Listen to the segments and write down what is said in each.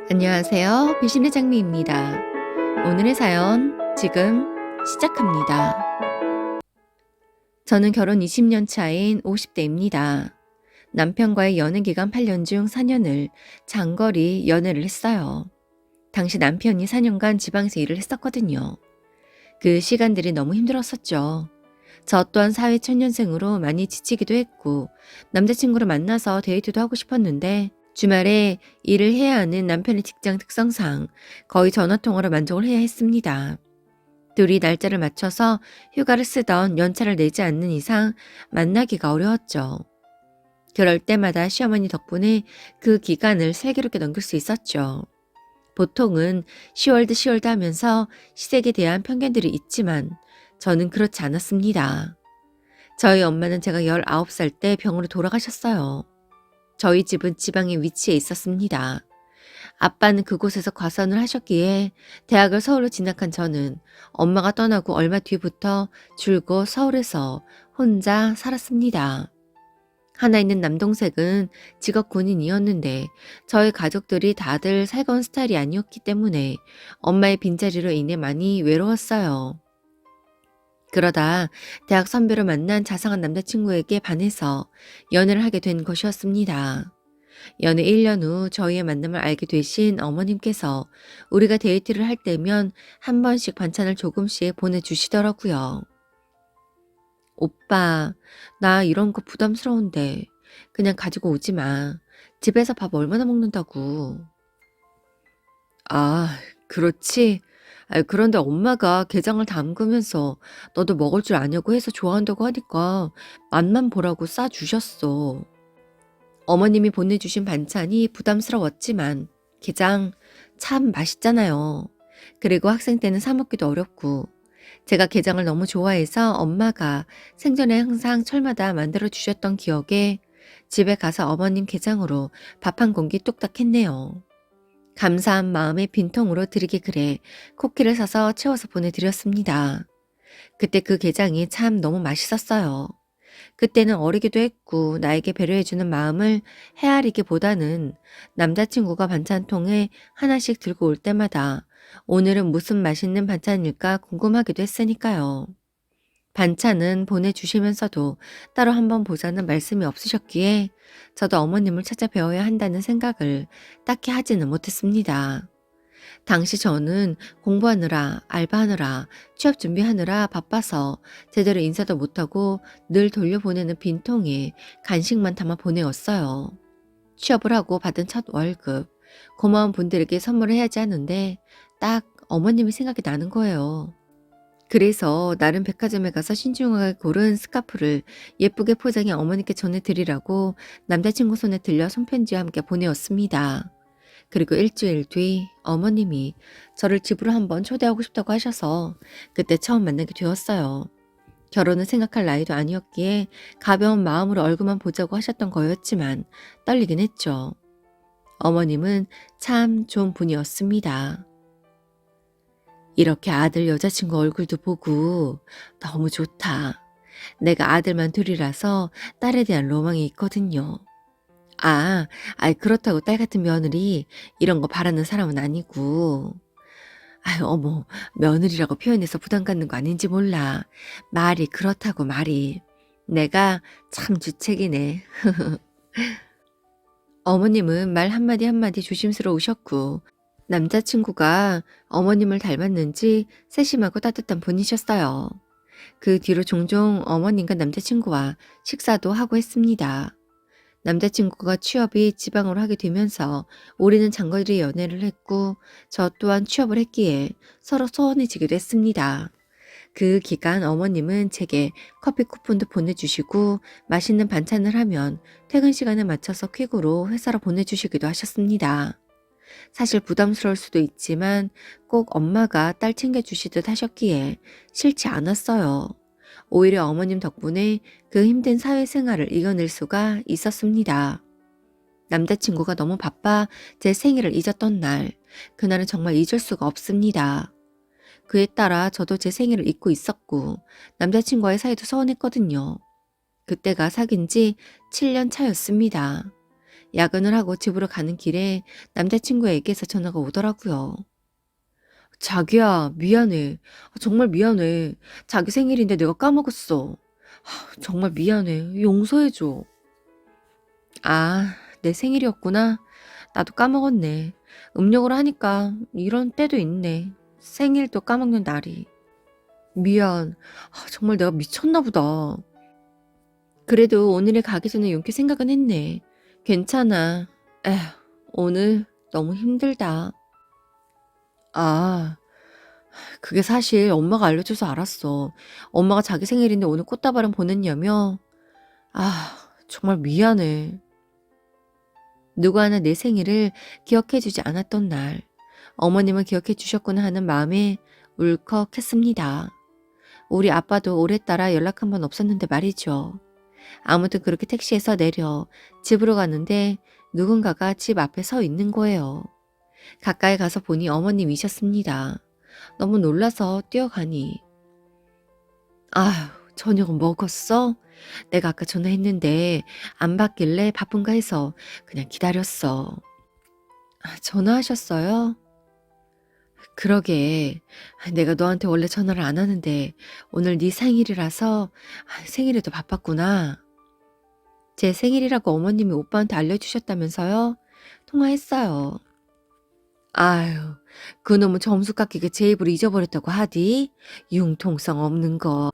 안녕하세요. 배신의 장미입니다. 오늘의 사연 지금 시작합니다. 저는 결혼 20년 차인 50대입니다. 남편과의 연애 기간 8년 중 4년을 장거리 연애를 했어요. 당시 남편이 4년간 지방에서 일을 했었거든요. 그 시간들이 너무 힘들었었죠. 저 또한 사회 초년생으로 많이 지치기도 했고 남자친구를 만나서 데이트도 하고 싶었는데 주말에 일을 해야 하는 남편의 직장 특성상 거의 전화통화로 만족을 해야 했습니다. 둘이 날짜를 맞춰서 휴가를 쓰던 연차를 내지 않는 이상 만나기가 어려웠죠. 그럴 때마다 시어머니 덕분에 그 기간을 슬기롭게 넘길 수 있었죠. 보통은 10월드 하면서 시댁에 대한 편견들이 있지만 저는 그렇지 않았습니다. 저희 엄마는 제가 19살 때 병으로 돌아가셨어요. 저희 집은 지방에 위치해 있었습니다. 아빠는 그곳에서 과선을 하셨기에 대학을 서울로 진학한 저는 엄마가 떠나고 얼마 뒤부터 줄곧 서울에서 혼자 살았습니다. 하나 있는 남동생은 직업 군인이었는데 저희 가족들이 다들 살가운 스타일이 아니었기 때문에 엄마의 빈자리로 인해 많이 외로웠어요. 그러다 대학 선배로 만난 자상한 남자친구에게 반해서 연애를 하게 된 것이었습니다. 연애 1년 후 저희의 만남을 알게 되신 어머님께서 우리가 데이트를 할 때면 한 번씩 반찬을 조금씩 보내주시더라고요. 오빠, 나 이런 거 부담스러운데 그냥 가지고 오지 마. 집에서 밥 얼마나 먹는다고. 아, 그렇지. 그런데 엄마가 게장을 담그면서 너도 먹을 줄 아냐고 해서 좋아한다고 하니까 맛만 보라고 싸주셨어. 어머님이 보내주신 반찬이 부담스러웠지만 게장 참 맛있잖아요. 그리고 학생 때는 사 먹기도 어렵고 제가 게장을 너무 좋아해서 엄마가 생전에 항상 철마다 만들어 주셨던 기억에 집에 가서 어머님 게장으로 밥 한 공기 뚝딱 했네요. 감사한 마음에 빈통으로 드리기 그래 쿠키를 사서 채워서 보내드렸습니다. 그때 그 게장이 참 너무 맛있었어요. 그때는 어리기도 했고 나에게 배려해주는 마음을 헤아리기보다는 남자친구가 반찬통에 하나씩 들고 올 때마다 오늘은 무슨 맛있는 반찬일까 궁금하기도 했으니까요. 반찬은 보내주시면서도 따로 한번 보자는 말씀이 없으셨기에 저도 어머님을 찾아뵈어야 한다는 생각을 딱히 하지는 못했습니다. 당시 저는 공부하느라 알바하느라 취업 준비하느라 바빠서 제대로 인사도 못하고 늘 돌려보내는 빈통에 간식만 담아 보내었어요. 취업을 하고 받은 첫 월급, 고마운 분들에게 선물을 해야지 하는데 딱 어머님이 생각이 나는 거예요. 그래서 나름 백화점에 가서 신중하게 고른 스카프를 예쁘게 포장해 어머니께 전해드리라고 남자친구 손에 들려 손편지와 함께 보내었습니다. 그리고 일주일 뒤 어머님이 저를 집으로 한번 초대하고 싶다고 하셔서 그때 처음 만나게 되었어요. 결혼을 생각할 나이도 아니었기에 가벼운 마음으로 얼굴만 보자고 하셨던 거였지만 떨리긴 했죠. 어머님은 참 좋은 분이었습니다. 이렇게 아들 여자친구 얼굴도 보고 너무 좋다. 내가 아들만 둘이라서 딸에 대한 로망이 있거든요. 그렇다고 딸 같은 며느리 이런 거 바라는 사람은 아니고. 어머, 며느리라고 표현해서 부담 갖는 거 아닌지 몰라. 말이 그렇다고 말이. 내가 참 주책이네. 어머님은 말 한마디 한마디 조심스러우셨고 남자친구가 어머님을 닮았는지 세심하고 따뜻한 분이셨어요. 그 뒤로 종종 어머님과 남자친구와 식사도 하고 했습니다. 남자친구가 취업이 지방으로 하게 되면서 우리는 장거리 연애를 했고 저 또한 취업을 했기에 서로 소원해지기도 했습니다. 그 기간 어머님은 제게 커피 쿠폰도 보내주시고 맛있는 반찬을 하면 퇴근 시간에 맞춰서 퀵으로 회사로 보내주시기도 하셨습니다. 사실 부담스러울 수도 있지만 꼭 엄마가 딸 챙겨주시듯 하셨기에 싫지 않았어요. 오히려 어머님 덕분에 그 힘든 사회생활을 이겨낼 수가 있었습니다. 남자친구가 너무 바빠 제 생일을 잊었던 날, 그날은 정말 잊을 수가 없습니다. 그에 따라 저도 제 생일을 잊고 있었고 남자친구와의 사이도 서운했거든요. 그때가 사귄 지 7년 차였습니다. 야근을 하고 집으로 가는 길에 남자친구에게서 전화가 오더라고요. 자기야, 미안해. 정말 미안해. 자기 생일인데 내가 까먹었어. 정말 미안해. 용서해줘. 아, 내 생일이었구나. 나도 까먹었네. 음력으로 하니까 이런 때도 있네. 생일도 까먹는 날이. 미안. 정말 내가 미쳤나 보다. 그래도 오늘에 가기 전에 용케 생각은 했네. 괜찮아. 에휴, 오늘 너무 힘들다. 아, 그게 사실 엄마가 알려줘서 알았어. 엄마가 자기 생일인데 오늘 꽃다발은 보냈냐며? 정말 미안해. 누구 하나 내 생일을 기억해주지 않았던 날, 어머님은 기억해 주셨구나 하는 마음에 울컥했습니다. 우리 아빠도 오래따라 연락 한 번 없었는데 말이죠. 아무튼 그렇게 택시에서 내려 집으로 가는데 누군가가 집 앞에 서 있는 거예요. 가까이 가서 보니 어머님이셨습니다. 너무 놀라서 뛰어가니. 아휴, 저녁은 먹었어? 내가 아까 전화했는데 안 받길래 바쁜가 해서 그냥 기다렸어. 전화하셨어요? 그러게. 내가 너한테 원래 전화를 안 하는데 오늘 네 생일이라서 생일에도 바빴구나. 제 생일이라고 어머님이 오빠한테 알려주셨다면서요? 통화했어요. 아유, 그놈은 점수 깎이게 제 입으로 잊어버렸다고 하디? 융통성 없는 거.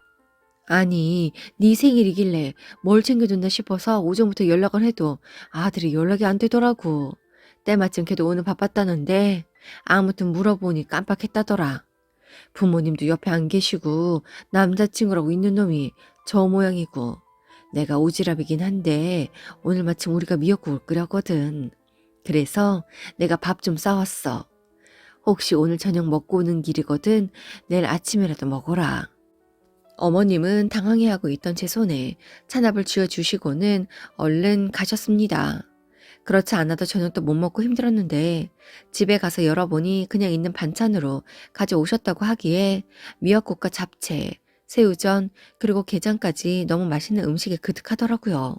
아니, 네 생일이길래 뭘 챙겨준다 싶어서 오전부터 연락을 해도 아들이 연락이 안 되더라고. 때마침 걔도 오늘 바빴다는데 아무튼 물어보니 깜빡했다더라. 부모님도 옆에 안 계시고 남자친구라고 있는 놈이 저 모양이고 내가 오지랖이긴 한데 오늘 마침 우리가 미역국을 끓였거든. 그래서 내가 밥 좀 싸왔어. 혹시 오늘 저녁 먹고 오는 길이거든 내일 아침이라도 먹어라. 어머님은 당황해하고 있던 제 손에 찬압을 쥐어주시고는 얼른 가셨습니다. 그렇지 않아도 저녁도 못 먹고 힘들었는데 집에 가서 열어보니 그냥 있는 반찬으로 가져오셨다고 하기에 미역국과 잡채, 새우전, 그리고 게장까지 너무 맛있는 음식에 그득하더라고요.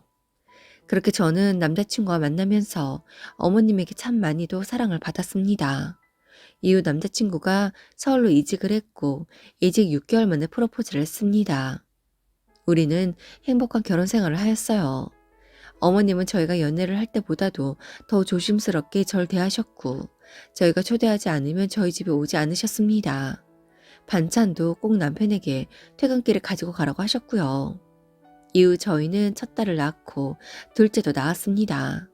그렇게 저는 남자친구와 만나면서 어머님에게 참 많이도 사랑을 받았습니다. 이후 남자친구가 서울로 이직을 했고 이직 6개월 만에 프로포즈를 했습니다. 우리는 행복한 결혼 생활을 하였어요. 어머님은 저희가 연애를 할 때보다도 더 조심스럽게 절 대하셨고 저희가 초대하지 않으면 저희 집에 오지 않으셨습니다. 반찬도 꼭 남편에게 퇴근길에 가지고 가라고 하셨고요. 이후 저희는 첫 딸을 낳고 둘째도 낳았습니다.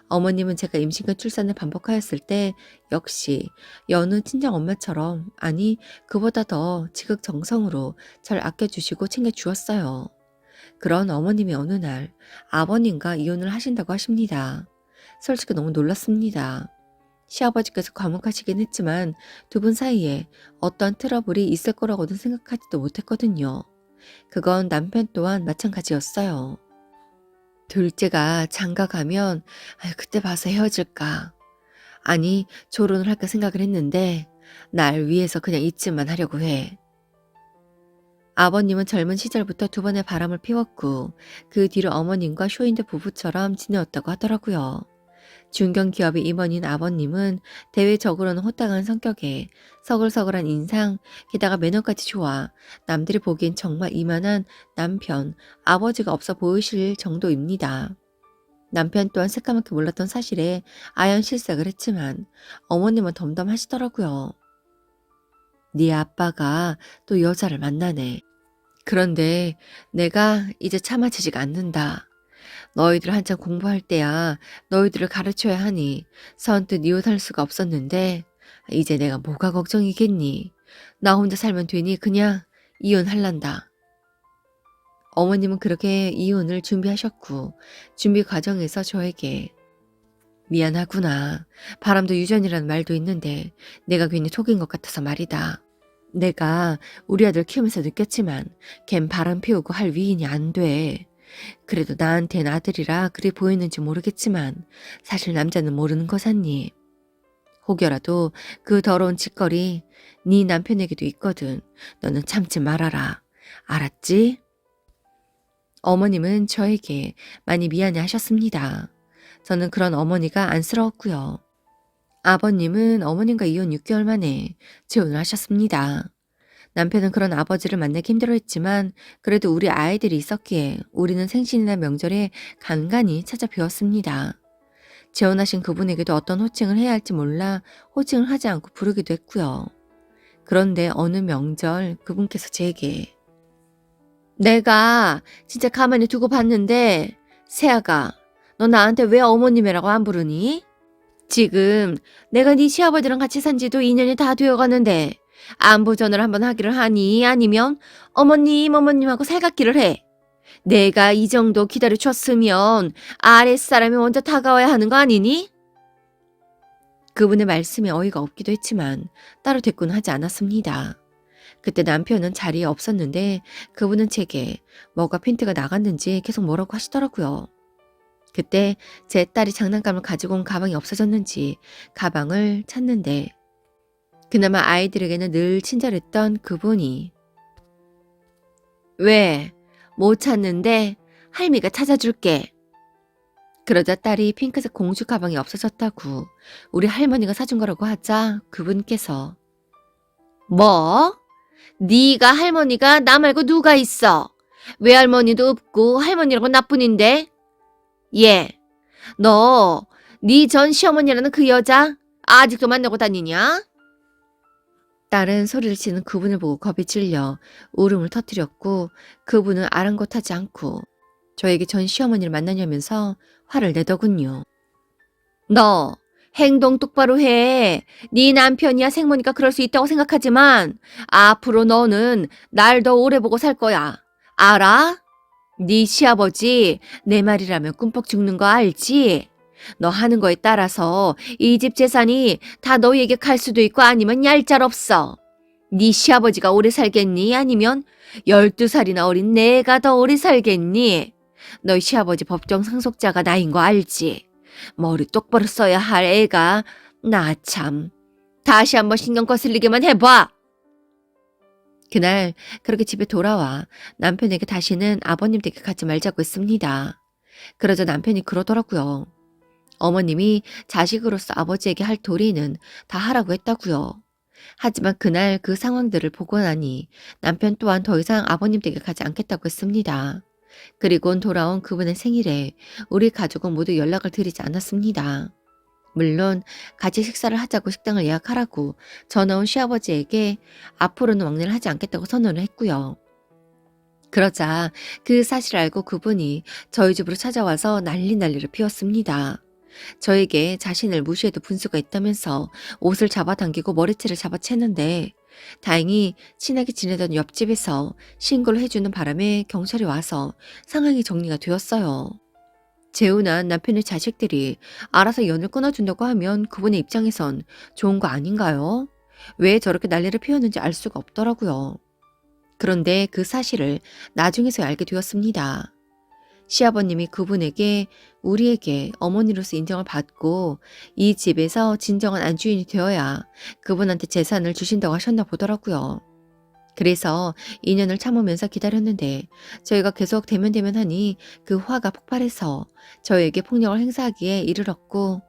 어머님은 제가 임신과 출산을 반복하였을 때 역시 여느 친정 엄마처럼 아니 그보다 더 지극정성으로 절 아껴주시고 챙겨주었어요. 그런 어머님이 어느 날 아버님과 이혼을 하신다고 하십니다. 솔직히 너무 놀랐습니다. 시아버지께서 과묵하시긴 했지만 두 분 사이에 어떤 트러블이 있을 거라고는 생각하지도 못했거든요. 그건 남편 또한 마찬가지였어요. 둘째가 장가 가면 그때 봐서 헤어질까. 아니 조론을 할까 생각을 했는데 날 위해서 그냥 있지만 하려고 해. 아버님은 젊은 시절부터 두 번의 바람을 피웠고 그 뒤로 어머님과 쇼윈도 부부처럼 지내었다고 하더라고요. 중견기업의 임원인 아버님은 대외적으로는 호탕한 성격에 서글서글한 인상, 게다가 매너까지 좋아 남들이 보기엔 정말 이만한 남편, 아버지가 없어 보이실 정도입니다. 남편 또한 새까맣게 몰랐던 사실에 아연실색을 했지만 어머님은 덤덤하시더라고요. 네 아빠가 또 여자를 만나네. 그런데 내가 이제 참아지지가 않는다. 너희들 한참 공부할 때야 너희들을 가르쳐야 하니 선뜻 이혼할 수가 없었는데 이제 내가 뭐가 걱정이겠니. 나 혼자 살면 되니 그냥 이혼할란다. 어머님은 그렇게 이혼을 준비하셨고 준비 과정에서 저에게 미안하구나. 바람도 유전이라는 말도 있는데 내가 괜히 속인 것 같아서 말이다. 내가 우리 아들 키우면서 느꼈지만 걘 바람 피우고 할 위인이 안 돼. 그래도 나한텐 아들이라 그리 보이는지 모르겠지만 사실 남자는 모르는 거잖니. 혹여라도 그 더러운 짓거리 네 남편에게도 있거든. 너는 참지 말아라. 알았지? 어머님은 저에게 많이 미안해 하셨습니다. 저는 그런 어머니가 안쓰러웠고요. 아버님은 어머님과 이혼 6개월 만에 재혼을 하셨습니다. 남편은 그런 아버지를 만나기 힘들어했지만 그래도 우리 아이들이 있었기에 우리는 생신이나 명절에 간간히 찾아뵈었습니다. 재혼하신 그분에게도 어떤 호칭을 해야 할지 몰라 호칭을 하지 않고 부르기도 했고요. 그런데 어느 명절 그분께서 제게 내가 진짜 가만히 두고 봤는데 세아가 너 나한테 왜 어머님이라고 안 부르니? 지금 내가 네 시아버지랑 같이 산 지도 2년이 다 되어가는데 안부 전화를 한번 하기를 하니 아니면 어머님 하고 살갑기를 해. 내가 이 정도 기다려줬으면 아랫사람이 먼저 다가와야 하는 거 아니니? 그분의 말씀에 어이가 없기도 했지만 따로 대꾸는 하지 않았습니다. 그때 남편은 자리에 없었는데 그분은 제게 뭐가 핀트가 나갔는지 계속 뭐라고 하시더라고요. 그때 제 딸이 장난감을 가지고 온 가방이 없어졌는지 가방을 찾는데 그나마 아이들에게는 늘 친절했던 그분이 왜? 못 찾는데 할미가 찾아줄게. 그러자 딸이 핑크색 공주 가방이 없어졌다고 우리 할머니가 사준 거라고 하자 그분께서 뭐? 네가 할머니가 나 말고 누가 있어? 외할머니도 없고 할머니라고 나뿐인데? 예, 너 네 전 시어머니라는 그 여자 아직도 만나고 다니냐? 딸은 소리를 치는 그분을 보고 겁이 질려 울음을 터뜨렸고 그분은 아랑곳하지 않고 저에게 전 시어머니를 만나냐면서 화를 내더군요. 너 행동 똑바로 해. 네 남편이야 생모니까 그럴 수 있다고 생각하지만 앞으로 너는 날 더 오래 보고 살 거야. 알아? 네 시아버지 내 말이라면 꿈뻑 죽는 거 알지? 너 하는 거에 따라서 이 집 재산이 다 너희에게 갈 수도 있고 아니면 얄짤없어. 네 시아버지가 오래 살겠니? 아니면 12살이나 어린 내가 더 오래 살겠니? 너희 시아버지 법정 상속자가 나인 거 알지? 머리 똑바로 써야 할 애가 나 참. 다시 한번 신경 거슬리게만 해봐. 그날 그렇게 집에 돌아와 남편에게 다시는 아버님 댁에 가지 말자고 했습니다. 그러자 남편이 그러더라고요. 어머님이 자식으로서 아버지에게 할 도리는 다 하라고 했다고요. 하지만 그날 그 상황들을 보고 나니 남편 또한 더 이상 아버님 댁에 가지 않겠다고 했습니다. 그리곤 돌아온 그분의 생일에 우리 가족은 모두 연락을 드리지 않았습니다. 물론 같이 식사를 하자고 식당을 예약하라고 전화 온 시아버지에게 앞으로는 왕래를 하지 않겠다고 선언을 했고요. 그러자 그 사실을 알고 그분이 저희 집으로 찾아와서 난리를 피웠습니다. 저에게 자신을 무시해도 분수가 있다면서 옷을 잡아당기고 머리채를 잡아채는데 다행히 친하게 지내던 옆집에서 신고를 해주는 바람에 경찰이 와서 상황이 정리가 되었어요. 재혼한 남편의 자식들이 알아서 연을 끊어준다고 하면 그분의 입장에선 좋은 거 아닌가요? 왜 저렇게 난리를 피웠는지 알 수가 없더라고요. 그런데 그 사실을 나중에서야 알게 되었습니다. 시아버님이 그분에게 우리에게 어머니로서 인정을 받고 이 집에서 진정한 안주인이 되어야 그분한테 재산을 주신다고 하셨나 보더라고요. 그래서 2년을 참으면서 기다렸는데 저희가 계속 대면하니 그 화가 폭발해서 저에게 폭력을 행사하기에 이르렀고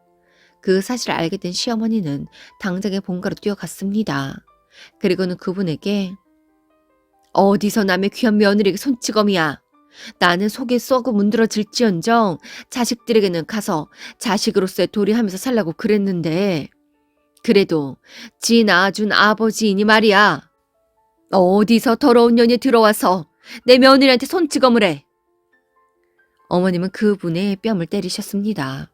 그 사실을 알게 된 시어머니는 당장에 본가로 뛰어갔습니다. 그리고는 그분에게 어디서 남의 귀한 며느리에게 손찌검이야. 나는 속에 썩어 문드러질지언정 자식들에게는 가서 자식으로서의 도리하면서 살라고 그랬는데 그래도 지 낳아준 아버지이니 말이야. 어디서 더러운 년이 들어와서 내 며느리한테 손찌검을 해. 어머님은 그분의 뺨을 때리셨습니다.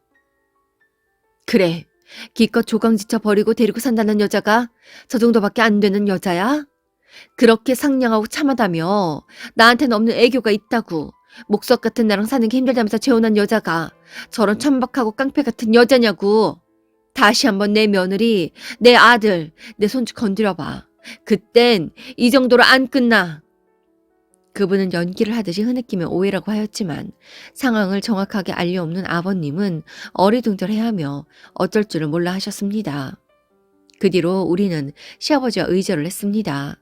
그래, 기껏 조강지쳐 버리고 데리고 산다는 여자가 저 정도밖에 안 되는 여자야? 그렇게 상냥하고 참하다며 나한테는 없는 애교가 있다고 목석 같은 나랑 사는 게 힘들다면서 재혼한 여자가 저런 천박하고 깡패 같은 여자냐고. 다시 한번 내 며느리, 내 아들, 내 손주 건드려봐. 그땐 이 정도로 안 끝나. 그분은 연기를 하듯이 흐느끼며 오해라고 하였지만 상황을 정확하게 알려없는 아버님은 어리둥절해하며 어쩔 줄을 몰라 하셨습니다. 그 뒤로 우리는 시아버지와 의절을 했습니다.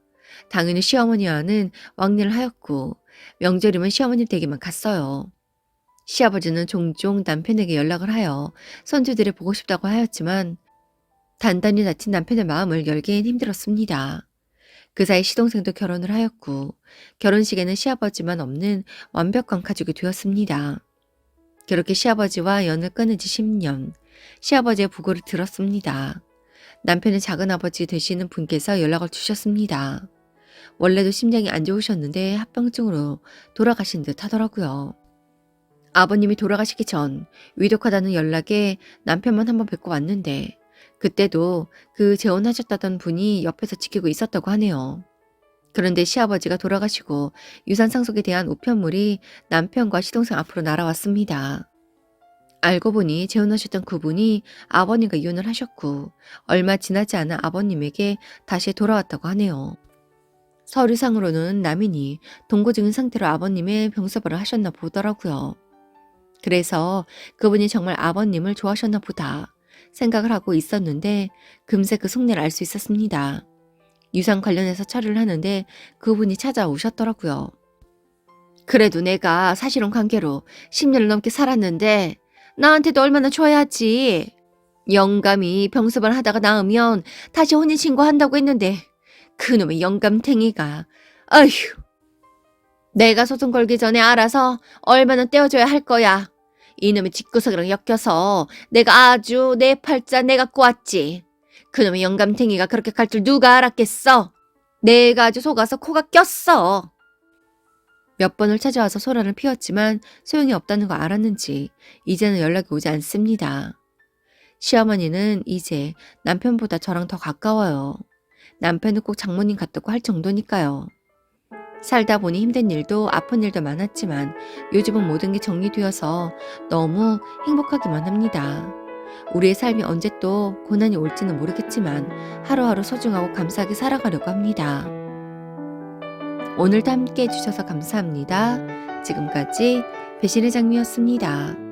당연히 시어머니와는 왕래를 하였고 명절이면 시어머님 댁에만 갔어요. 시아버지는 종종 남편에게 연락을 하여 손주들을 보고 싶다고 하였지만 단단히 다친 남편의 마음을 열기엔 힘들었습니다. 그 사이 시동생도 결혼을 하였고 결혼식에는 시아버지만 없는 완벽한 가족이 되었습니다. 그렇게 시아버지와 연을 끊은 지 10년, 시아버지의 부고를 들었습니다. 남편의 작은아버지 되시는 분께서 연락을 주셨습니다. 원래도 심장이 안 좋으셨는데 합병증으로 돌아가신 듯 하더라고요. 아버님이 돌아가시기 전 위독하다는 연락에 남편만 한번 뵙고 왔는데 그때도 그 재혼하셨다던 분이 옆에서 지키고 있었다고 하네요. 그런데 시아버지가 돌아가시고 유산 상속에 대한 우편물이 남편과 시동생 앞으로 날아왔습니다. 알고 보니 재혼하셨던 그분이 아버님과 이혼을 하셨고 얼마 지나지 않아 아버님에게 다시 돌아왔다고 하네요. 서류상으로는 남인이 동거 중인 상태로 아버님의 병서벌을 하셨나 보더라고요. 그래서 그분이 정말 아버님을 좋아하셨나 보다 생각을 하고 있었는데 금세 그 속내를 알 수 있었습니다. 유산 관련해서 처리를 하는데 그분이 찾아오셨더라고요. 그래도 내가 사실혼 관계로 10년을 넘게 살았는데 나한테도 얼마나 좋아야지. 영감이 병서발 하다가 나으면 다시 혼인신고한다고 했는데 그놈의 영감탱이가 아휴 내가 소송 걸기 전에 알아서 얼마나 떼어줘야 할 거야. 이놈의 집구석이랑 엮여서 내가 아주 내 팔자 내가 꼬았지. 그놈의 영감탱이가 그렇게 갈 줄 누가 알았겠어. 내가 아주 속아서 코가 꼈어. 몇 번을 찾아와서 소란을 피웠지만 소용이 없다는 거 알았는지 이제는 연락이 오지 않습니다. 시어머니는 이제 남편보다 저랑 더 가까워요. 남편은 꼭 장모님 같다고 할 정도니까요. 살다 보니 힘든 일도 아픈 일도 많았지만 요즘은 모든 게 정리되어서 너무 행복하기만 합니다. 우리의 삶이 언제 또 고난이 올지는 모르겠지만 하루하루 소중하고 감사하게 살아가려고 합니다. 오늘도 함께 해주셔서 감사합니다. 지금까지 배신의 장미였습니다.